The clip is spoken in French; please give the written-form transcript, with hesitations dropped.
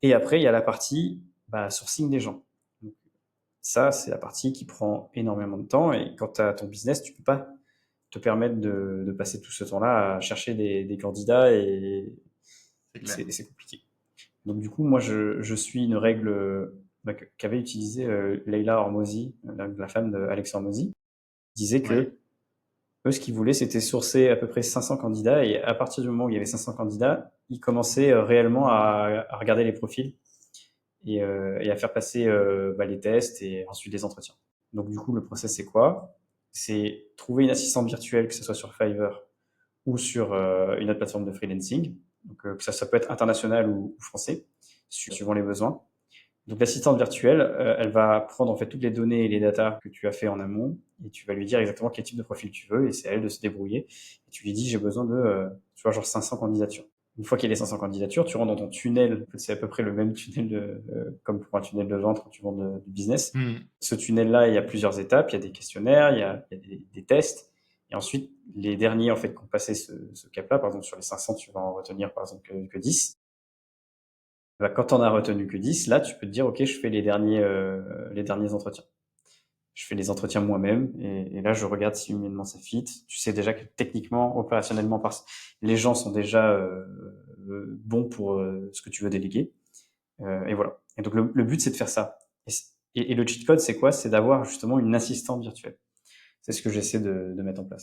Et après, il y a la partie sourcing des gens. Donc, ça, c'est la partie qui prend énormément de temps. Et quand tu as ton business, tu peux pas te permettre de passer tout ce temps-là à chercher des candidats et C'est clair. c'est compliqué. Donc du coup, moi, je suis une règle qu'avait utilisée Leila Hormozi, la femme d'Alex Hormozi, qui disait Ouais. que eux, ce qu'ils voulaient, c'était sourcer à peu près 500 candidats. Et à partir du moment où il y avait 500 candidats, ils commençaient réellement à regarder les profils et à faire passer les tests et ensuite les entretiens. Donc du coup, le process, c'est quoi? C'est trouver une assistante virtuelle, que ce soit sur Fiverr ou sur une autre plateforme de freelancing. Donc ça peut être international ou français, suivant les besoins. Donc l'assistante virtuelle, elle va prendre en fait toutes les données et les datas que tu as fait en amont et tu vas lui dire exactement quel type de profil tu veux et c'est à elle de se débrouiller. Et tu lui dis j'ai besoin de, tu vois, genre 500 candidatures. Une fois qu'il y a les 500 candidatures, tu rentres dans ton tunnel. C'est à peu près le même tunnel comme pour un tunnel de vente quand tu vends du business. Hmm. Ce tunnel-là, il y a plusieurs étapes. Il y a des questionnaires, il y a des tests. Et ensuite, les derniers en fait qui ont passé ce cap-là, par exemple sur les 500, tu vas en retenir par exemple que 10. Quand on a retenu que 10, là, tu peux te dire, OK, je fais les derniers entretiens. Je fais les entretiens moi-même et là, je regarde si humainement ça fit. Tu sais déjà que techniquement, opérationnellement, les gens sont déjà bons pour ce que tu veux déléguer. Et voilà. Et donc, le but, c'est de faire ça. Et le cheat code, c'est quoi? C'est d'avoir justement une assistante virtuelle. C'est ce que j'essaie de mettre en place.